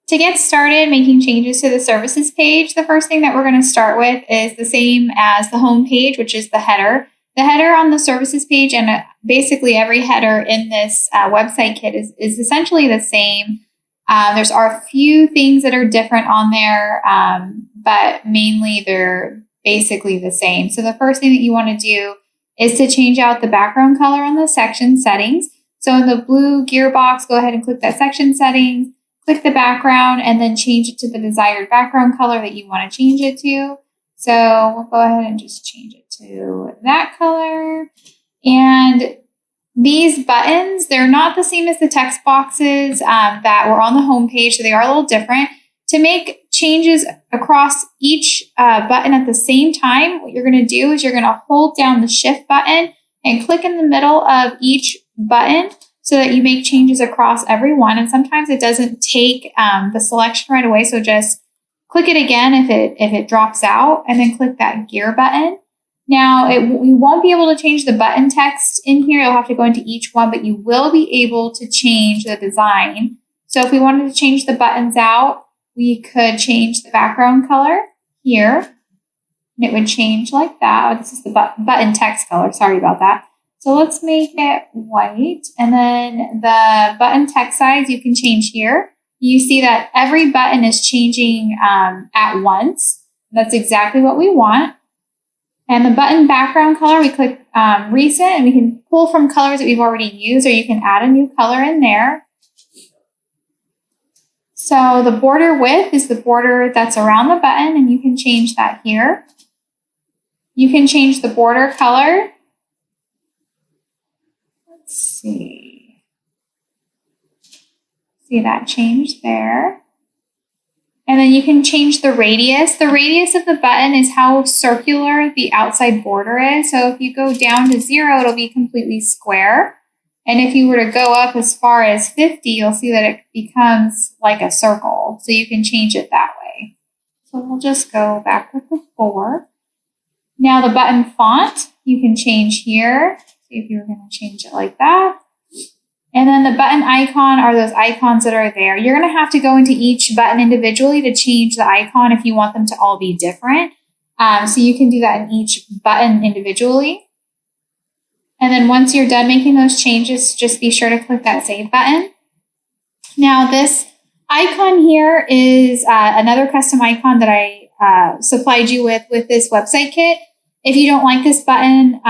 To get started making changes to the services page, the first thing that we're going to start with is the same as the home page, which is the header. The header on the services page and basically every header in this website kit is essentially the same. There's a few things that are different on there, but mainly they're basically the same. So the first thing that you want to do is to change out the background color on the section settings. So in the blue gear box, go ahead and click that section settings, click the background, and then change it to the desired background color that you want to change it to. So we'll go ahead and just change it to that color. And these buttons, they're not the same as the text boxes that were on the home page, so they are a little different. To make changes across each button at the same time, what you're going to do is you're going to hold down the shift button and click in the middle of each button so that you make changes across every one. And sometimes it doesn't take the selection right away, so just click it again if it drops out, and then click that gear button. Now, you won't be able to change the button text in here. You'll have to go into each one, but you will be able to change the design. So if we wanted to change the buttons out, we could change the background color here, and it would change like that. Oh, this is the button text color. Sorry about that. So let's make it white. And then the button text size you can change here. You see that every button is changing at once. That's exactly what we want. And the button background color, we click recent, and we can pull from colors that we've already used, or you can add a new color in there. So the border width is the border that's around the button, and you can change that here. You can change the border color. Let's see. See that change there. And then you can change the radius. The radius of the button is how circular the outside border is. So if you go down to 0, it'll be completely square. And if you were to go up as far as 50, you'll see that it becomes like a circle. So you can change it that way. So we'll just go back with the 4. Now the button font, you can change here. See if you were going to change it like that. And then the button icon are those icons that are there. You're going to have to go into each button individually to change the icon if you want them to all be different. So you can do that in each button individually. And then once you're done making those changes, just be sure to click that save button. Now this icon here is another custom icon that I supplied you with this website kit. If you don't like this button,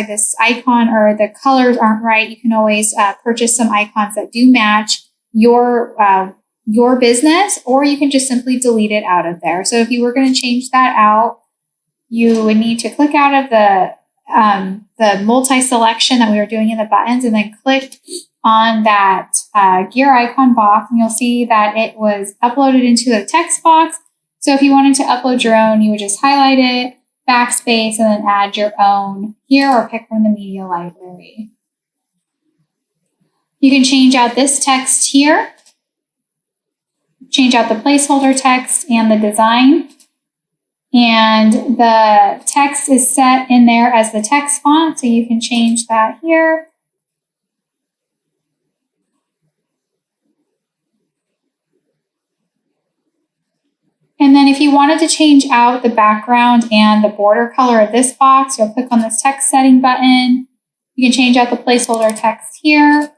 this icon, or the colors aren't right, you can always purchase some icons that do match your business, or you can just simply delete it out of there. So if you were going to change that out, you would need to click out of the multi-selection that we were doing in the buttons, and then click on that gear icon box, and you'll see that it was uploaded into the text box. So if you wanted to upload your own, you would just highlight it, backspace, and then add your own here, or pick from the media library. You can change out this text here, change out the placeholder text and the design. And the text is set in there as the text font, so you can change that here. And then if you wanted to change out the background and the border color of this box, you'll click on this text setting button. You can change out the placeholder text here.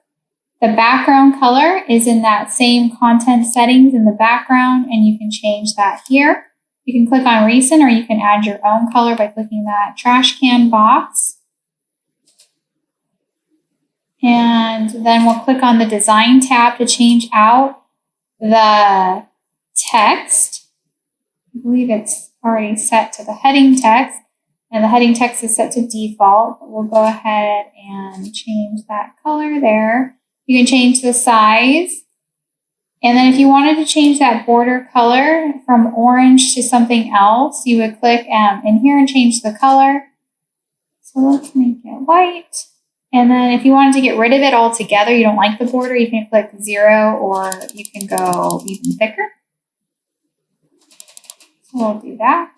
The background color is in that same content settings in the background, and you can change that here. You can click on recent, or you can add your own color by clicking that trash can box. And then we'll click on the design tab to change out the text. I believe it's already set to the heading text, and the heading text is set to default. But we'll go ahead and change that color there. You can change the size. And then if you wanted to change that border color from orange to something else, you would click in here and change the color. So let's make it white. And then if you wanted to get rid of it altogether, you don't like the border, you can click 0, or you can go even thicker. So we'll do that.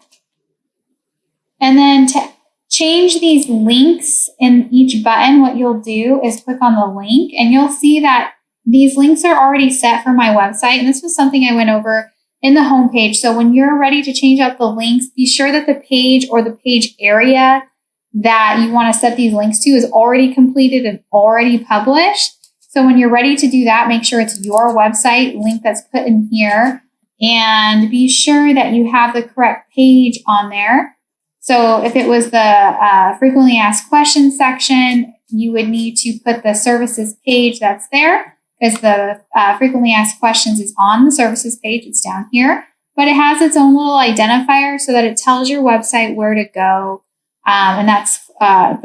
And then to change these links in each button, what you'll do is click on the link, and you'll see that these links are already set for my website, and this was something I went over in the homepage. So when you're ready to change out the links, be sure that the page or the page area that you want to set these links to is already completed and already published. So when you're ready to do that, make sure it's your website link that's put in here, and be sure that you have the correct page on there. So if it was the frequently asked questions section, you would need to put the services page that's there, because the frequently asked questions is on the services page. It's down here, but it has its own little identifier so that it tells your website where to go. And that's that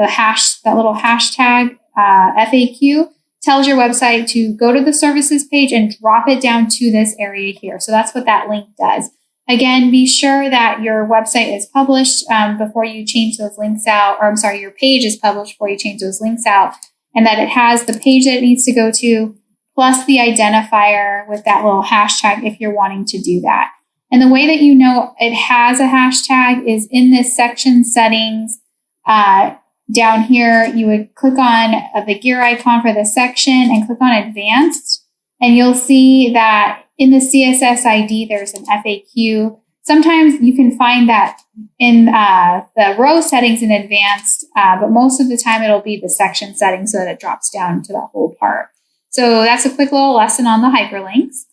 little hashtag FAQ tells your website to go to the services page and drop it down to this area here. So that's what that link does. Again, be sure that your website is published before you change those links out, or I'm sorry, your page is published before you change those links out, and that it has the page that it needs to go to, plus the identifier with that little hashtag if you're wanting to do that. And the way that you know it has a hashtag is in this section settings. Down here, you would click on the gear icon for the section and click on advanced. And you'll see that in the CSS ID, there's an FAQ. Sometimes you can find that in the row settings in advanced, but most of the time it'll be the section settings so that it drops down to that whole part. So that's a quick little lesson on the hyperlinks.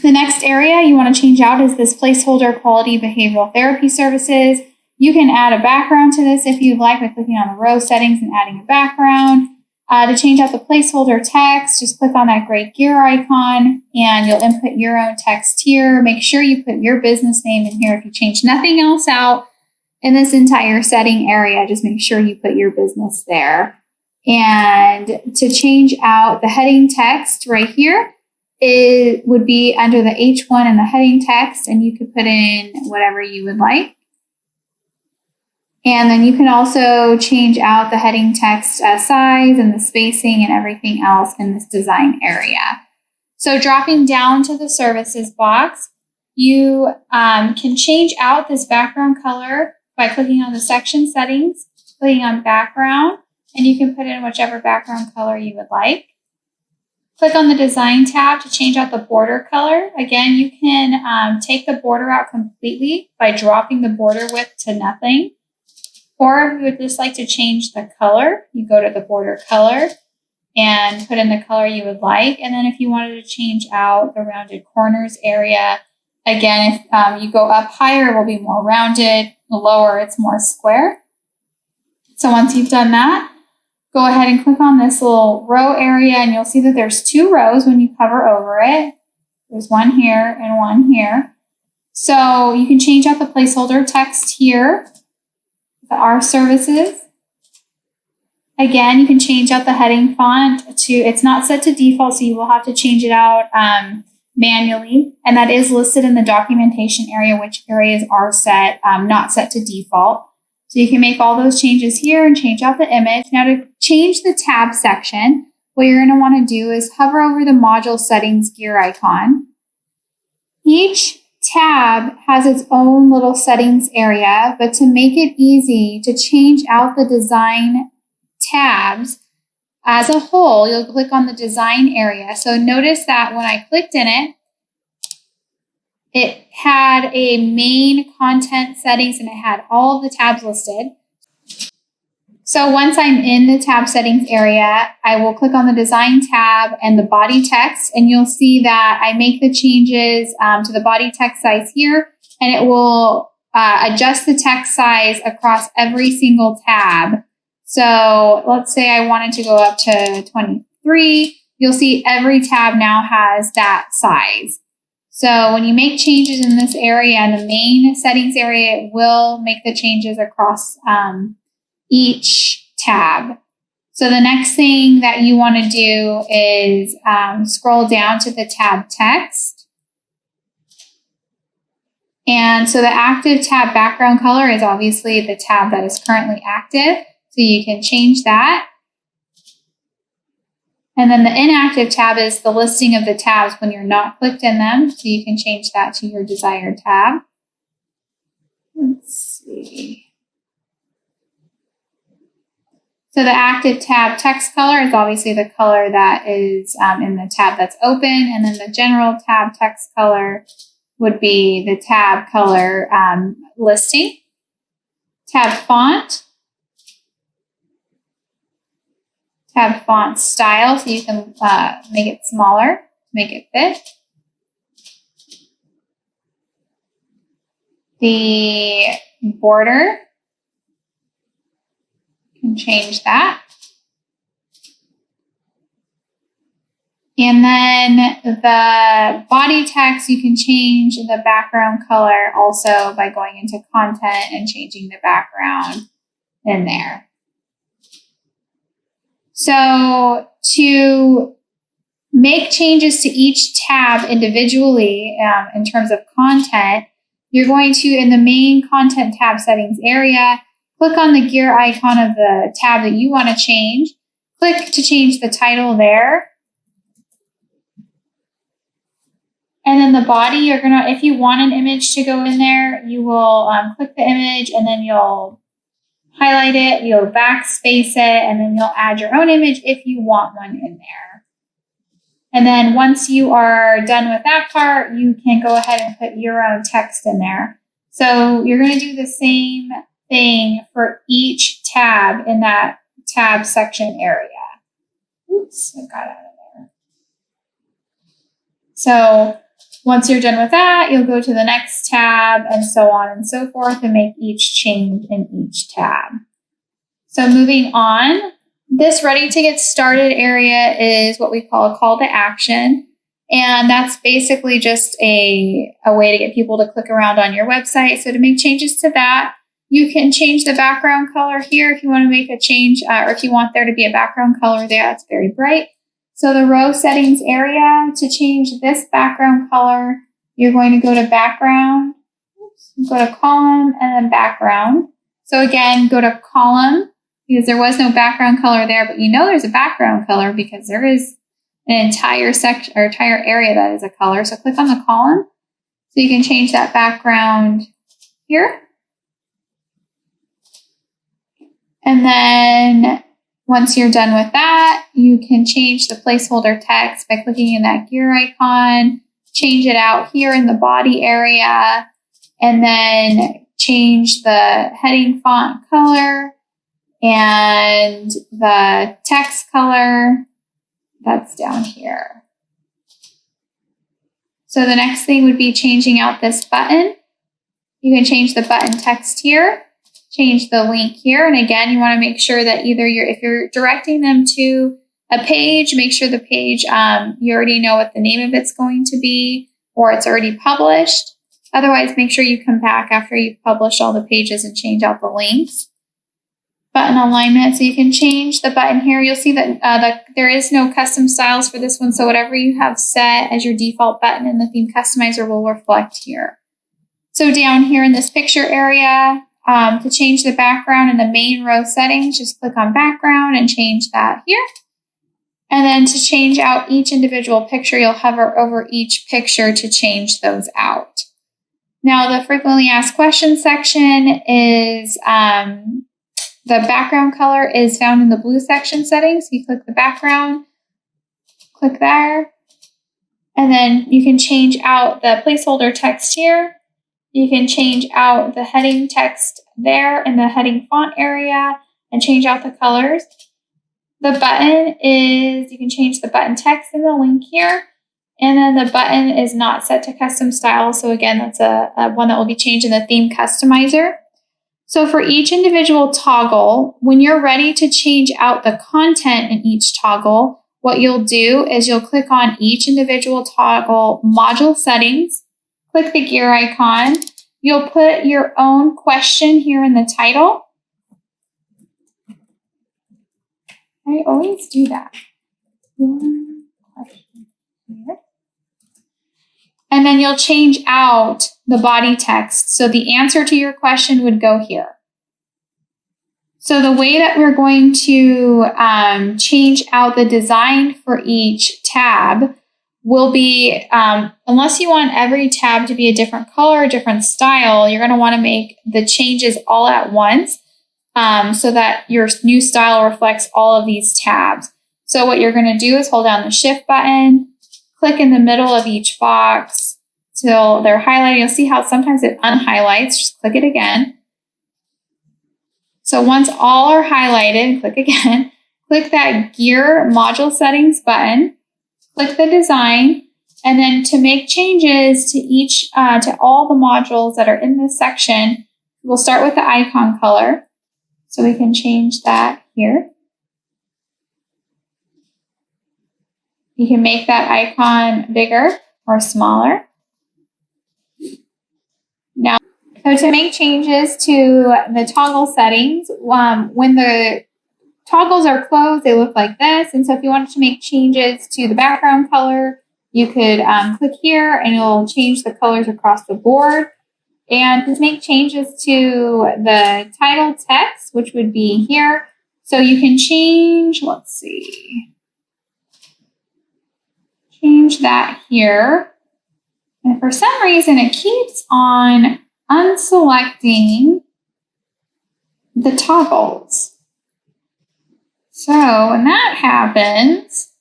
The next area you want to change out is this placeholder quality behavioral therapy services. You can add a background to this if you'd like by clicking on the row settings and adding a background. To change out the placeholder text, just click on that gray gear icon and you'll input your own text here. Make sure you put your business name in here. If you change nothing else out in this entire setting area, just make sure you put your business there. And to change out the heading text right here, it would be under the H1 and the heading text, and you could put in whatever you would like. And then you can also change out the heading text size and the spacing and everything else in this design area. So dropping down to the services box, you can change out this background color by clicking on the section settings, clicking on background, and you can put in whichever background color you would like. Click on the design tab to change out the border color. Again, you can take the border out completely by dropping the border width to nothing. Or if you would just like to change the color, you go to the border color and put in the color you would like. And then if you wanted to change out the rounded corners area, again, if you go up higher, it will be more rounded. The lower, it's more square. So once you've done that, go ahead and click on this little row area and you'll see that there's two rows when you hover over it. There's one here and one here. So you can change out the placeholder text here. The R services. Again, you can change out the heading font to, it's not set to default, so you will have to change it out manually. And that is listed in the documentation area, which areas are set, not set to default. So you can make all those changes here and change out the image. Now to change the tab section, what you're going to want to do is hover over the module settings gear icon. Each tab has its own little settings area, but to make it easy to change out the design tabs as a whole, you'll click on the design area. So notice that when I clicked in it, it had a main content settings and it had all of the tabs listed. So once I'm in the tab settings area, I will click on the design tab and the body text, and you'll see that I make the changes to the body text size here, and it will adjust the text size across every single tab. So let's say I wanted to go up to 23. You'll see every tab now has that size. So when you make changes in this area, in the main settings area, it will make the changes across each tab. So the next thing that you want to do is scroll down to the tab text. And so the active tab background color is obviously the tab that is currently active. So you can change that. And then the inactive tab is the listing of the tabs when you're not clicked in them. So you can change that to your desired tab. Let's see. So the active tab text color is obviously the color that is in the tab that's open, and then the general tab text color would be the tab color listing. Tab font. Tab font style, so you can make it smaller, make it fit. The border, you can change that. And then the body text, you can change the background color also by going into content and changing the background in there. So to make changes to each tab individually in terms of content, you're going to, in the main content tab settings area, click on the gear icon of the tab that you want to change. Click to change the title there. And then the body, you're going to, if you want an image to go in there, you will click the image and then you'll highlight it, you'll backspace it, and then you'll add your own image if you want one in there. And then once you are done with that part, you can go ahead and put your own text in there. So you're going to do the same thing for each tab in that tab section area. Oops, I got out of there. So once you're done with that, you'll go to the next tab and so on and so forth and make each change in each tab. So moving on, this ready to get started area is what we call a call to action. And that's basically just a way to get people to click around on your website. So to make changes to that, you can change the background color here if you want to make a change, or if you want there to be a background color there that's very bright. So the row settings area, to change this background color, you're going to go to background, go to column, and then background. So again, go to column, because there was no background color there, but you know there's a background color because there is an entire section or entire area that is a color. So click on the column so you can change that background here. And then once you're done with that, you can change the placeholder text by clicking in that gear icon, change it out here in the body area, and then change the heading font color and the text color. That's down here. So the next thing would be changing out this button. You can change the button text here, change the link here. And again, you want to make sure that either if you're directing them to a page, make sure the page, you already know what the name of it's going to be, or it's already published. Otherwise, make sure you come back after you've published all the pages and change out the links. Button alignment, so you can change the button here. You'll see that there is no custom styles for this one, so whatever you have set as your default button in the theme customizer will reflect here. So down here in this picture area, to change the background in the main row settings, just click on background and change that here. And then to change out each individual picture, you'll hover over each picture to change those out. Now, the frequently asked questions section is the background color is found in the blue section settings. So you click the background, click there, and then you can change out the placeholder text here. You can change out the heading text there in the heading font area and change out the colors. The button is, you can change the button text in the link here. And then the button is not set to custom style. So again, that's a one that will be changed in the theme customizer. So for each individual toggle, when you're ready to change out the content in each toggle, what you'll do is you'll click on each individual toggle module settings, click the gear icon. You'll put your own question here in the title. I always do that. One question here. And then you'll change out the body text. So the answer to your question would go here. So the way that we're going to change out the design for each tab will be, unless you want every tab to be a different color, a different style, you're going to want to make the changes all at once. so that your new style reflects all of these tabs. So what you're going to do is hold down the Shift button, click in the middle of each box till they're highlighted. You'll see how sometimes it unhighlights. Just click it again. So once all are highlighted, click again. Click that Gear Module Settings button. Click the Design. And then to make changes to to all the modules that are in this section, we'll start with the icon color. So we can change that here. You can make that icon bigger or smaller. Now, so to make changes to the toggle settings, when the toggles are closed, they look like this. And so if you wanted to make changes to the background color, you could click here and it'll change the colors across the board. And to make changes to the title text, which would be here, so you can change, change that here. And for some reason, it keeps on unselecting the toggles. So when that happens,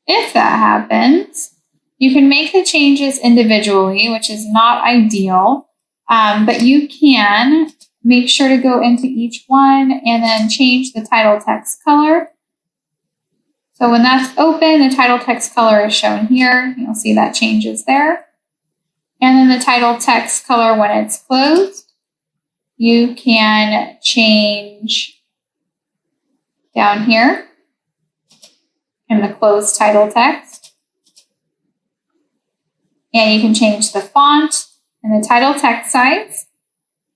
if that happens, you can make the changes individually, which is not ideal, but you can make sure to go into each one and then change the title text color. So when that's open, the title text color is shown here. You'll see that changes there. And then the title text color when it's closed, you can change down here in the closed title text. And you can change the font and the title text size.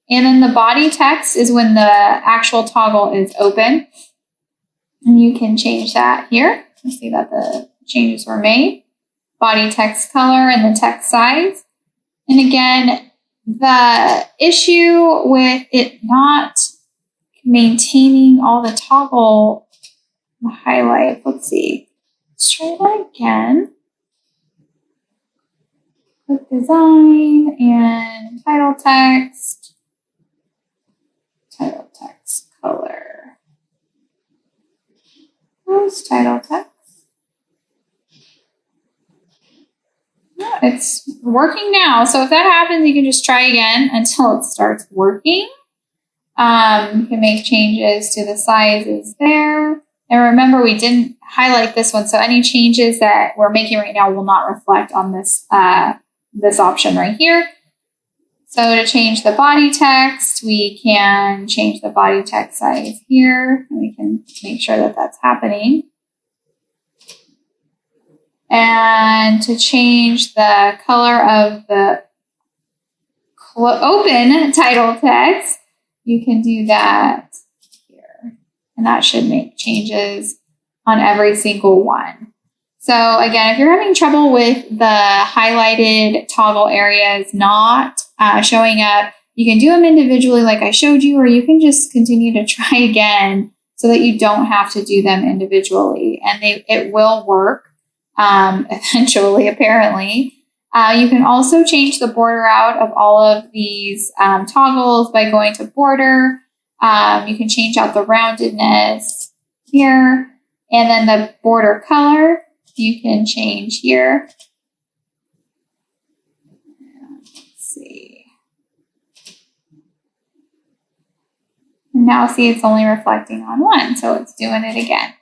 And then the body text is when the actual toggle is open. And you can change that here. You see that the changes were made. Body text color and the text size. And again, the issue with it not maintaining all the toggle highlight, let's try that again. Click Design and Title Text color. Where's title text? No, it's working now. So if that happens, you can just try again until it starts working. You can make changes to the sizes there. And remember, we didn't highlight this one, so any changes that we're making right now will not reflect on this, this option right here. So to change the body text, we can change the body text size here, and we can make sure that that's happening. And to change the color of the open title text, you can do that here. And that should make changes on every single one. So again, if you're having trouble with the highlighted toggle areas not showing up, you can do them individually like I showed you, or you can just continue to try again so that you don't have to do them individually. And it will work eventually, apparently. You can also change the border out of all of these toggles by going to border. You can change out the roundedness here, and then the border color you can change here. Let's see. And now see, it's only reflecting on one, so it's doing it again.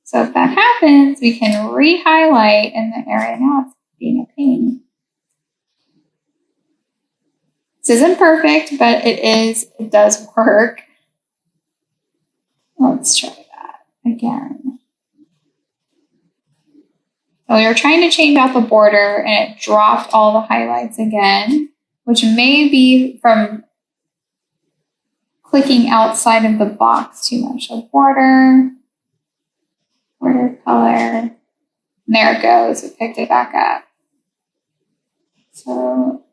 So if that happens, we can re-highlight in the area. Now it's being a pain. This isn't perfect, but it does work. Let's try that again. So we were trying to change out the border and it dropped all the highlights again, which may be from clicking outside of the box too much. So border color, and there it goes. It picked it back up. So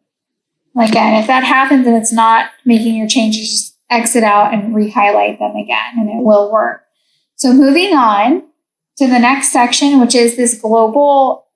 again, if that happens and it's not making your changes, just exit out and re-highlight them again, and it will work. So moving on to the next section, which is this global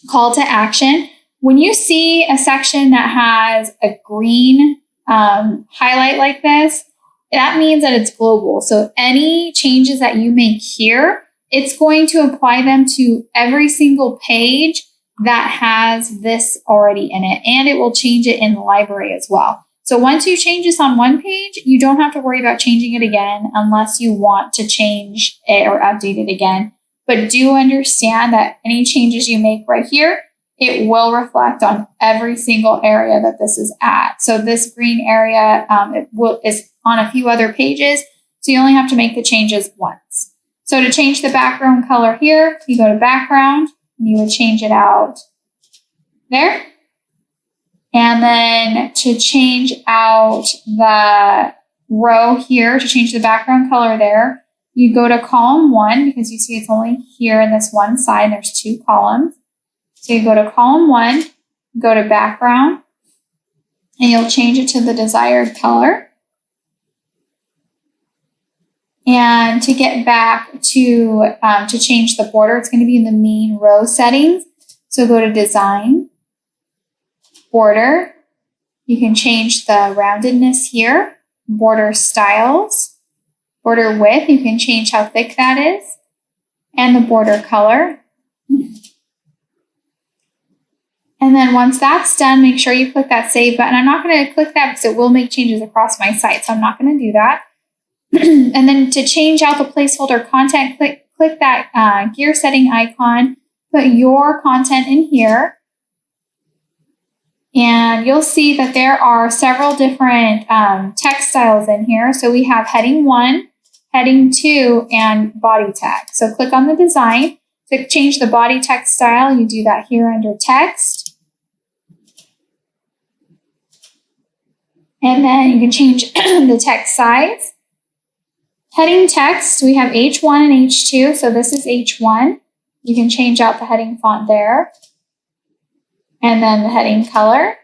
call to action. When you see a section that has a green highlight like this, that means that it's global. So any changes that you make here, it's going to apply them to every single page that has this already in it, and it will change it in the library as well. So once you change this on one page, you don't have to worry about changing it again unless you want to change it or update it again. But do understand that any changes you make right here, it will reflect on every single area that this is at. So this green area is on a few other pages, so you only have to make the changes once. So to change the background color here, you go to background, and you would change it out there. And then to change out the row here, to change the background color there, you go to column 1 because you see it's only here in this one side. There's 2 columns. So you go to column 1, go to background, and you'll change it to the desired color. And to get back to change the border, it's going to be in the main row settings. So go to design, border. You can change the roundedness here, border styles, border width. You can change how thick that is, and the border color. And then once that's done, make sure you click that save button. I'm not going to click that because it will make changes across my site, so I'm not going to do that. And then to change out the placeholder content, click that gear setting icon, put your content in here, and you'll see that there are several different text styles in here. So we have heading 1, heading 2, and body text. So click on the design. To change the body text style, you do that here under text. And then you can change the text size. Heading text, we have H1 and H2. So this is H1. You can change out the heading font there. And then the heading color.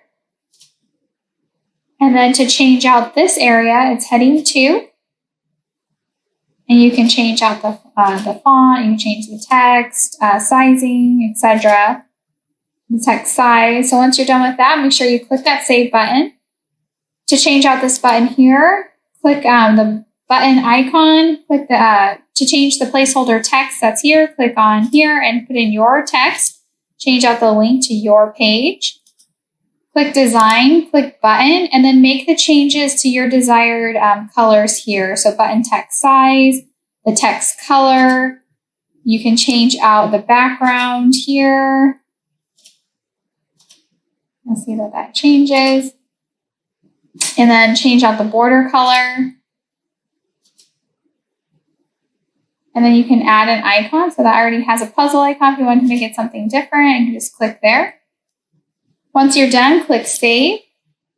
And then to change out this area, it's heading 2. And you can change out the font, you can change the text, sizing, etc. The text size. So once you're done with that, make sure you click that save button. To change out this button here, click the button icon, click to change the placeholder text that's here, click on here and put in your text. Change out the link to your page. Click design, click button, and then make the changes to your desired colors here. So button text size, the text color. You can change out the background here. Let's see that changes. And then change out the border color. And then you can add an icon. So that already has a puzzle icon. If you want to make it something different, you can just click there. Once you're done, click save.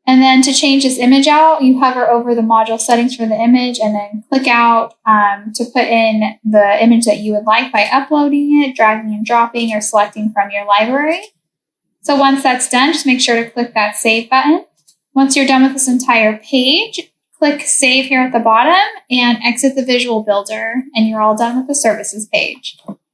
And then to change this image out, you hover over the module settings for the image and then click out to put in the image that you would like by uploading it, dragging and dropping, or selecting from your library. So once that's done, just make sure to click that save button. Once you're done with this entire page, click save here at the bottom and exit the visual builder, and you're all done with the services page.